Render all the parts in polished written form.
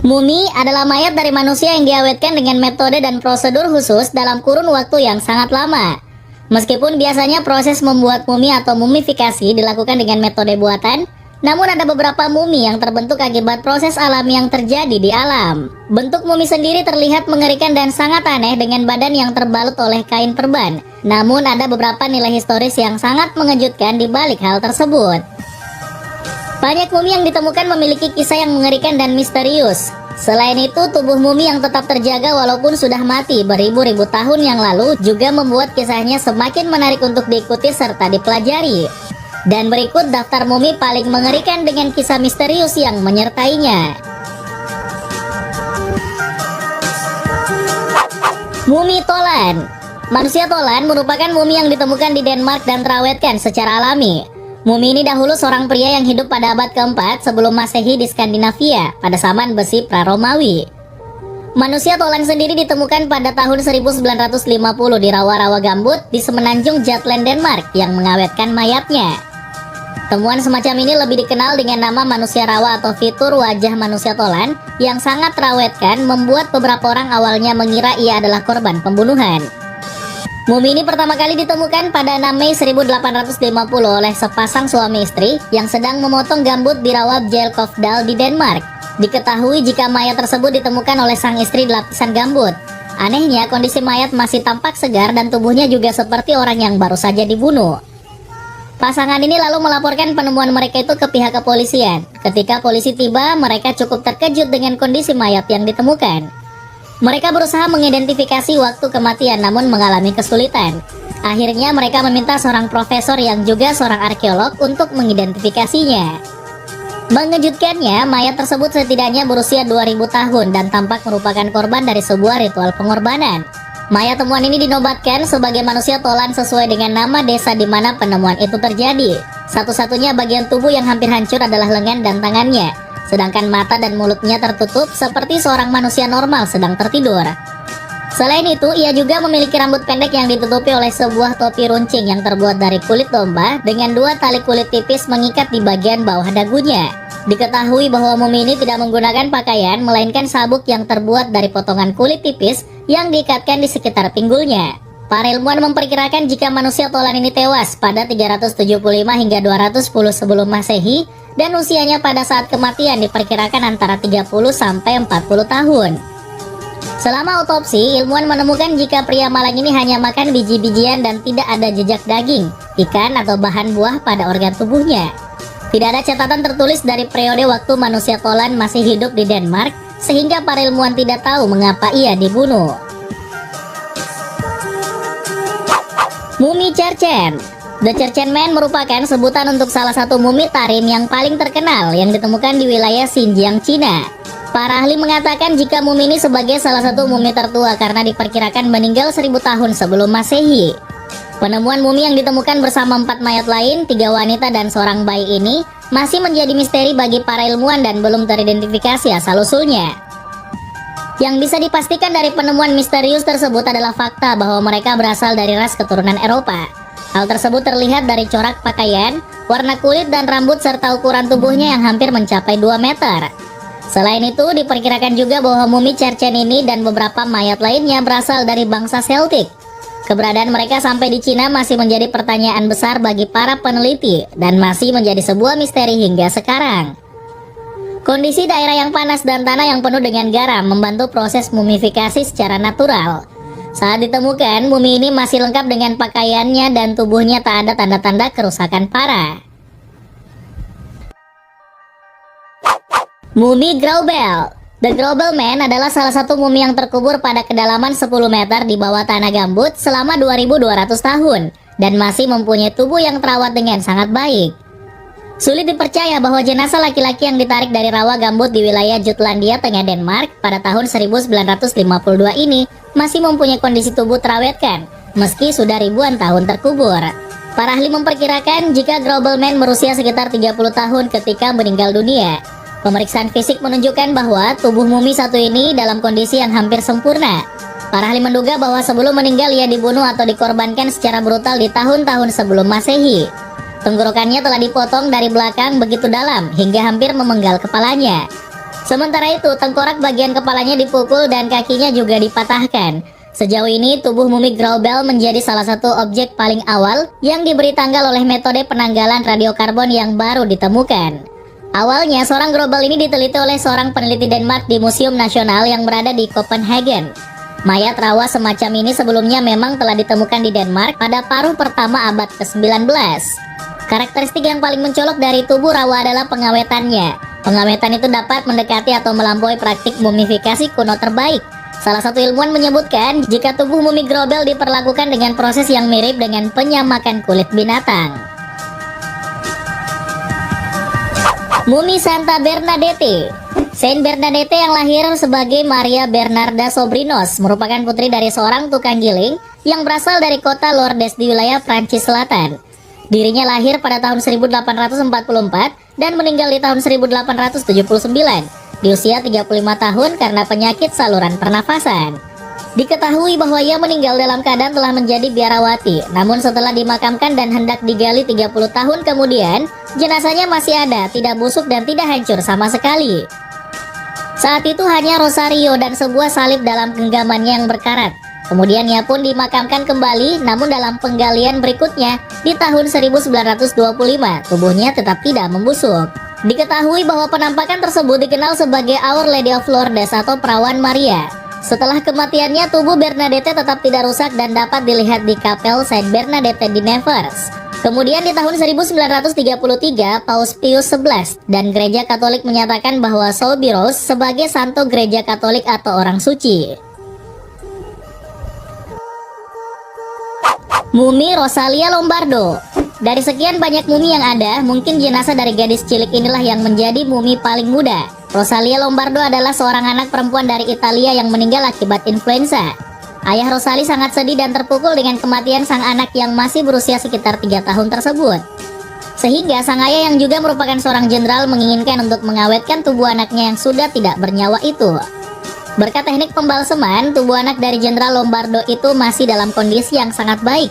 Mumi adalah mayat dari manusia yang diawetkan dengan metode dan prosedur khusus dalam kurun waktu yang sangat lama. Meskipun biasanya proses membuat mumi atau mumifikasi dilakukan dengan metode buatan, namun ada beberapa mumi yang terbentuk akibat proses alami yang terjadi di alam. Bentuk mumi sendiri terlihat mengerikan dan sangat aneh dengan badan yang terbalut oleh kain perban. Namun ada beberapa nilai historis yang sangat mengejutkan di balik hal tersebut. Banyak mumi yang ditemukan memiliki kisah yang mengerikan dan misterius. Selain itu, tubuh mumi yang tetap terjaga walaupun sudah mati beribu-ribu tahun yang lalu juga membuat kisahnya semakin menarik untuk diikuti serta dipelajari. Dan berikut daftar mumi paling mengerikan dengan kisah misterius yang menyertainya. Mumi Tolan. Manusia Tolan merupakan mumi yang ditemukan di Denmark dan terawetkan secara alami. Mumi ini dahulu seorang pria yang hidup pada abad keempat sebelum Masehi di Skandinavia pada zaman besi pra-Romawi. Manusia Tolan sendiri ditemukan pada tahun 1950 di rawa-rawa gambut di semenanjung Jutland, Denmark yang mengawetkan mayatnya. Temuan semacam ini lebih dikenal dengan nama manusia rawa atau fitur wajah manusia Tolan yang sangat terawetkan membuat beberapa orang awalnya mengira ia adalah korban pembunuhan. Mumi ini pertama kali ditemukan pada 6 Mei 1850 oleh sepasang suami istri yang sedang memotong gambut di rawa Bjelkovdal di Denmark. Diketahui jika mayat tersebut ditemukan oleh sang istri di lapisan gambut. Anehnya, kondisi mayat masih tampak segar dan tubuhnya juga seperti orang yang baru saja dibunuh. Pasangan ini lalu melaporkan penemuan mereka itu ke pihak kepolisian. Ketika polisi tiba, mereka cukup terkejut dengan kondisi mayat yang ditemukan. Mereka berusaha mengidentifikasi waktu kematian namun mengalami kesulitan. Akhirnya mereka meminta seorang profesor yang juga seorang arkeolog untuk mengidentifikasinya. Mengejutkannya, mayat tersebut setidaknya berusia 2000 tahun dan tampak merupakan korban dari sebuah ritual pengorbanan. Mayat temuan ini dinobatkan sebagai manusia Tolan sesuai dengan nama desa di mana penemuan itu terjadi. Satu-satunya bagian tubuh yang hampir hancur adalah lengan dan tangannya, sedangkan mata dan mulutnya tertutup seperti seorang manusia normal sedang tertidur. Selain itu, ia juga memiliki rambut pendek yang ditutupi oleh sebuah topi runcing yang terbuat dari kulit domba dengan 2 tali kulit tipis mengikat di bagian bawah dagunya. Diketahui bahwa mumi ini tidak menggunakan pakaian, melainkan sabuk yang terbuat dari potongan kulit tipis yang diikatkan di sekitar pinggulnya. Para ilmuwan memperkirakan jika manusia Tolan ini tewas pada 375 hingga 210 sebelum Masehi, dan usianya pada saat kematian diperkirakan antara 30 sampai 40 tahun. Selama otopsi, ilmuwan menemukan jika pria malang ini hanya makan biji-bijian dan tidak ada jejak daging, ikan atau bahan buah pada organ tubuhnya. Tidak ada catatan tertulis dari periode waktu manusia Tolan masih hidup di Denmark, sehingga para ilmuwan tidak tahu mengapa ia dibunuh. Mumi Cerchen. The Cerchen Man merupakan sebutan untuk salah satu mumi tarim yang paling terkenal yang ditemukan di wilayah Xinjiang, Cina. Para ahli mengatakan jika mumi ini sebagai salah satu mumi tertua karena diperkirakan meninggal 1000 tahun sebelum Masehi. Penemuan mumi yang ditemukan bersama 4 mayat lain, 3 wanita dan seorang bayi ini masih menjadi misteri bagi para ilmuwan dan belum teridentifikasi asal-usulnya. Yang bisa dipastikan dari penemuan misterius tersebut adalah fakta bahwa mereka berasal dari ras keturunan Eropa. Hal tersebut terlihat dari corak pakaian, warna kulit dan rambut serta ukuran tubuhnya yang hampir mencapai 2 meter. Selain itu, diperkirakan juga bahwa mumi Cerchen ini dan beberapa mayat lainnya berasal dari bangsa Celtic. Keberadaan mereka sampai di Cina masih menjadi pertanyaan besar bagi para peneliti dan masih menjadi sebuah misteri hingga sekarang. Kondisi daerah yang panas dan tanah yang penuh dengan garam membantu proses mumifikasi secara natural. Saat ditemukan, mumi ini masih lengkap dengan pakaiannya dan tubuhnya tak ada tanda-tanda kerusakan parah. Mumi Graubel. The Graubel Man adalah salah satu mumi yang terkubur pada kedalaman 10 meter di bawah tanah gambut selama 2200 tahun dan masih mempunyai tubuh yang terawat dengan sangat baik. Sulit dipercaya bahwa jenazah laki-laki yang ditarik dari rawa gambut di wilayah Jutlandia, Tengah Denmark pada tahun 1952 ini masih mempunyai kondisi tubuh terawetkan meski sudah ribuan tahun terkubur. Para ahli memperkirakan jika Graubel Man berusia sekitar 30 tahun ketika meninggal dunia. Pemeriksaan fisik menunjukkan bahwa tubuh mumi satu ini dalam kondisi yang hampir sempurna. Para ahli menduga bahwa sebelum meninggal ia dibunuh atau dikorbankan secara brutal di tahun-tahun sebelum Masehi. Tenggorokannya telah dipotong dari belakang begitu dalam hingga hampir memenggal kepalanya. Sementara itu, tengkorak bagian kepalanya dipukul dan kakinya juga dipatahkan. Sejauh ini, tubuh mumi Graubel menjadi salah satu objek paling awal yang diberi tanggal oleh metode penanggalan radiokarbon yang baru ditemukan. Awalnya, seorang Graubel ini diteliti oleh seorang peneliti Denmark di Museum Nasional yang berada di Copenhagen. Mayat rawa semacam ini sebelumnya memang telah ditemukan di Denmark pada paruh pertama abad ke-19. Karakteristik yang paling mencolok dari tubuh rawa adalah pengawetannya. Pengawetan itu dapat mendekati atau melampaui praktik mumifikasi kuno terbaik. Salah satu ilmuwan menyebutkan jika tubuh mumi Graubel diperlakukan dengan proses yang mirip dengan penyamakan kulit binatang. Mumi Santa Bernadette. Saint Bernadette yang lahir sebagai Maria Bernarda Sobrinos merupakan putri dari seorang tukang giling yang berasal dari kota Lourdes di wilayah Prancis Selatan. Dirinya lahir pada tahun 1844 dan meninggal di tahun 1879 di usia 35 tahun karena penyakit saluran pernafasan. Diketahui bahwa ia meninggal dalam keadaan telah menjadi biarawati, namun setelah dimakamkan dan hendak digali 30 tahun kemudian, jenazahnya masih ada, tidak busuk dan tidak hancur sama sekali. Saat itu hanya rosario dan sebuah salib dalam genggamannya yang berkarat. Kemudian ia pun dimakamkan kembali, namun dalam penggalian berikutnya di tahun 1925, tubuhnya tetap tidak membusuk. Diketahui bahwa penampakan tersebut dikenal sebagai Our Lady of Lourdes atau Perawan Maria. Setelah kematiannya, tubuh Bernadette tetap tidak rusak dan dapat dilihat di kapel Saint Bernadette di Nevers. Kemudian di tahun 1933, Paus Pius XI dan Gereja Katolik menyatakan bahwa Soubirous sebagai santo Gereja Katolik atau orang suci. Mumi Rosalia Lombardo. Dari sekian banyak mumi yang ada, mungkin jenazah dari gadis cilik inilah yang menjadi mumi paling muda. Rosalia Lombardo adalah seorang anak perempuan dari Italia yang meninggal akibat influenza. Ayah Rosalie sangat sedih dan terpukul dengan kematian sang anak yang masih berusia sekitar 3 tahun tersebut. Sehingga sang ayah yang juga merupakan seorang jenderal menginginkan untuk mengawetkan tubuh anaknya yang sudah tidak bernyawa itu. Berkat teknik pembalseman, tubuh anak dari Jenderal Lombardo itu masih dalam kondisi yang sangat baik.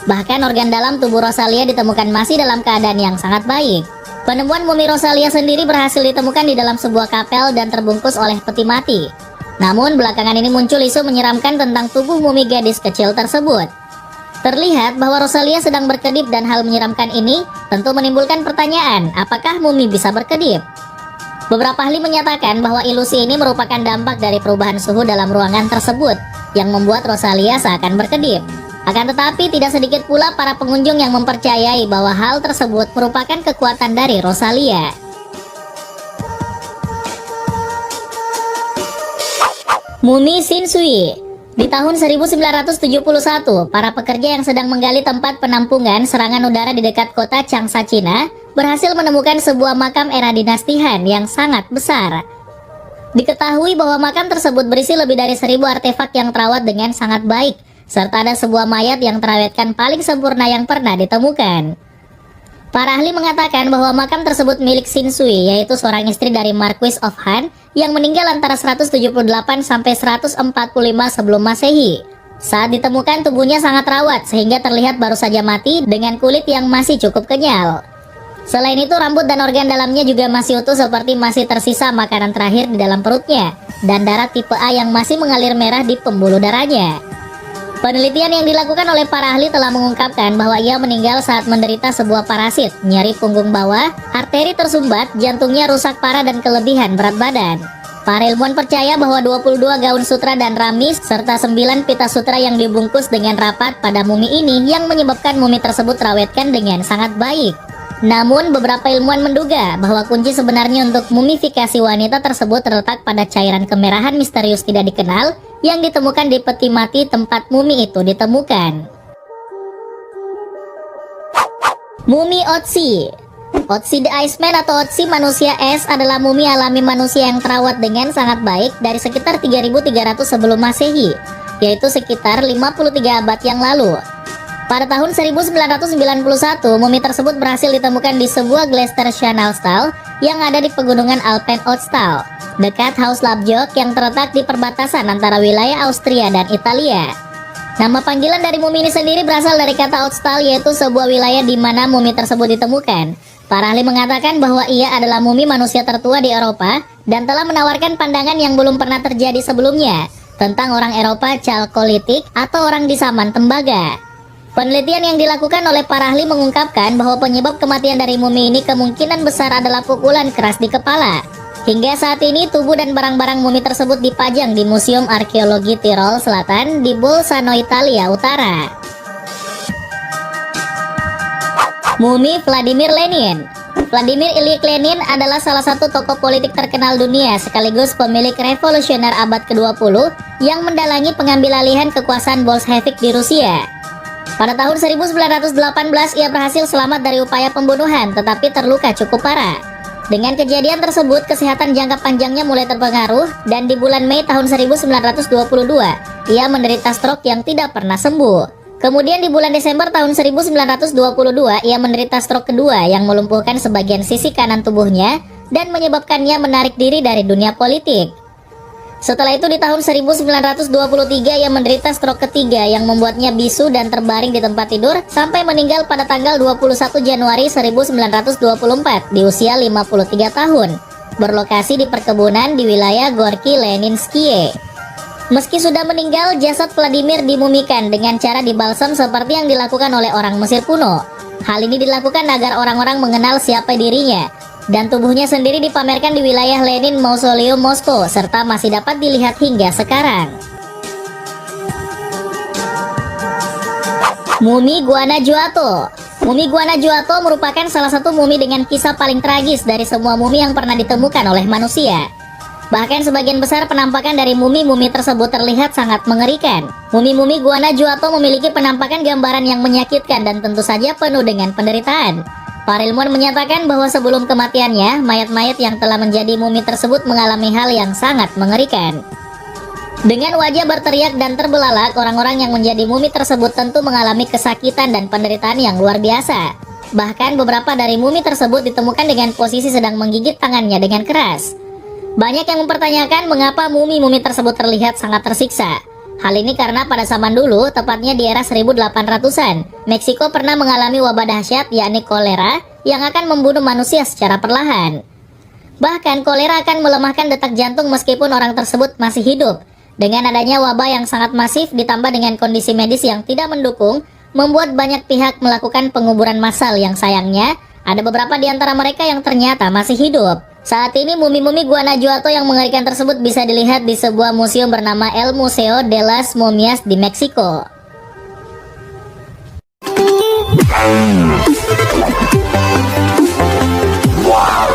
Bahkan organ dalam tubuh Rosalia ditemukan masih dalam keadaan yang sangat baik. Penemuan mumi Rosalia sendiri berhasil ditemukan di dalam sebuah kapel dan terbungkus oleh peti mati. Namun belakangan ini muncul isu menyeramkan tentang tubuh mumi gadis kecil tersebut. Terlihat bahwa Rosalia sedang berkedip dan hal menyeramkan ini tentu menimbulkan pertanyaan, apakah mumi bisa berkedip? Beberapa ahli menyatakan bahwa ilusi ini merupakan dampak dari perubahan suhu dalam ruangan tersebut yang membuat Rosalia seakan berkedip. Akan tetapi tidak sedikit pula para pengunjung yang mempercayai bahwa hal tersebut merupakan kekuatan dari Rosalia. Mumi Shinsui. Di tahun 1971, para pekerja yang sedang menggali tempat penampungan serangan udara di dekat kota Changsha, Cina, berhasil menemukan sebuah makam era dinasti Han yang sangat besar. Diketahui bahwa makam tersebut berisi lebih dari 1000 artefak yang terawat dengan sangat baik, serta ada sebuah mayat yang terawetkan paling sempurna yang pernah ditemukan. Para ahli mengatakan bahwa makam tersebut milik Shinsui, yaitu seorang istri dari Marquis of Han yang meninggal antara 178 sampai 145 sebelum Masehi. Saat ditemukan tubuhnya sangat rawat sehingga terlihat baru saja mati dengan kulit yang masih cukup kenyal. Selain itu, rambut dan organ dalamnya juga masih utuh seperti masih tersisa makanan terakhir di dalam perutnya dan darah tipe A yang masih mengalir merah di pembuluh darahnya. Penelitian yang dilakukan oleh para ahli telah mengungkapkan bahwa ia meninggal saat menderita sebuah parasit, nyeri punggung bawah, arteri tersumbat, jantungnya rusak parah dan kelebihan berat badan. Para ilmuwan percaya bahwa 22 gaun sutra dan ramis serta 9 pita sutra yang dibungkus dengan rapat pada mumi ini yang menyebabkan mumi tersebut terawetkan dengan sangat baik. Namun beberapa ilmuwan menduga bahwa kunci sebenarnya untuk mumifikasi wanita tersebut terletak pada cairan kemerahan misterius tidak dikenal yang ditemukan di peti mati tempat mumi itu ditemukan. Mumi Otzi. Otzi the Iceman atau Otzi manusia es adalah mumi alami manusia yang terawat dengan sangat baik dari sekitar 3300 sebelum Masehi, yaitu sekitar 53 abad yang lalu. Pada tahun 1991, mumi tersebut berhasil ditemukan di sebuah Glacier Schnalstal yang ada di pegunungan Alpen Otstal, dekat Haus Labjok yang terletak di perbatasan antara wilayah Austria dan Italia. Nama panggilan dari mumi ini sendiri berasal dari kata Otstal, yaitu sebuah wilayah di mana mumi tersebut ditemukan. Para ahli mengatakan bahwa ia adalah mumi manusia tertua di Eropa dan telah menawarkan pandangan yang belum pernah terjadi sebelumnya tentang orang Eropa Chalkolitik atau orang di zaman tembaga. Penelitian yang dilakukan oleh para ahli mengungkapkan bahwa penyebab kematian dari mumi ini kemungkinan besar adalah pukulan keras di kepala. Hingga saat ini tubuh dan barang-barang mumi tersebut dipajang di Museum Arkeologi Tirol Selatan di Bolzano, Italia Utara. Mumi Vladimir Lenin. Vladimir Ilyich Lenin adalah salah satu tokoh politik terkenal dunia sekaligus pemilik revolusioner abad ke-20 yang mendalangi pengambil alihan kekuasaan Bolshevik di Rusia. Pada tahun 1918 ia berhasil selamat dari upaya pembunuhan tetapi terluka cukup parah. Dengan kejadian tersebut, kesehatan jangka panjangnya mulai terpengaruh dan di bulan Mei tahun 1922, ia menderita stroke yang tidak pernah sembuh. Kemudian di bulan Desember tahun 1922, ia menderita stroke kedua yang melumpuhkan sebagian sisi kanan tubuhnya dan menyebabkannya menarik diri dari dunia politik. Setelah itu di tahun 1923 ia menderita stroke ketiga yang membuatnya bisu dan terbaring di tempat tidur sampai meninggal pada tanggal 21 Januari 1924 di usia 53 tahun, berlokasi di perkebunan di wilayah Gorky Leninsky. Meski sudah meninggal, jasad Vladimir dimumikan dengan cara dibalsam seperti yang dilakukan oleh orang Mesir kuno. Hal ini dilakukan agar orang-orang mengenal siapa dirinya, dan tubuhnya sendiri dipamerkan di wilayah Lenin Mausoleum Moskow serta masih dapat dilihat hingga sekarang. Mumi Guanajuato. Mumi Guanajuato merupakan salah satu mumi dengan kisah paling tragis dari semua mumi yang pernah ditemukan oleh manusia. Bahkan sebagian besar penampakan dari mumi-mumi tersebut terlihat sangat mengerikan. Mumi-mumi Guanajuato memiliki penampakan gambaran yang menyakitkan dan tentu saja penuh dengan penderitaan. Para ilmuwan menyatakan bahwa sebelum kematiannya, mayat-mayat yang telah menjadi mumi tersebut mengalami hal yang sangat mengerikan. Dengan wajah berteriak dan terbelalak, orang-orang yang menjadi mumi tersebut tentu mengalami kesakitan dan penderitaan yang luar biasa. Bahkan beberapa dari mumi tersebut ditemukan dengan posisi sedang menggigit tangannya dengan keras. Banyak yang mempertanyakan mengapa mumi-mumi tersebut terlihat sangat tersiksa. Hal ini karena pada zaman dulu, tepatnya di era 1800-an, Meksiko pernah mengalami wabah dahsyat yakni kolera yang akan membunuh manusia secara perlahan. Bahkan kolera akan melemahkan detak jantung meskipun orang tersebut masih hidup. Dengan adanya wabah yang sangat masif ditambah dengan kondisi medis yang tidak mendukung, membuat banyak pihak melakukan penguburan massal yang sayangnya, ada beberapa di antara mereka yang ternyata masih hidup. Saat ini mumi-mumi Guanajuato yang mengerikan tersebut bisa dilihat di sebuah museum bernama El Museo de las Momias di Meksiko. Wow.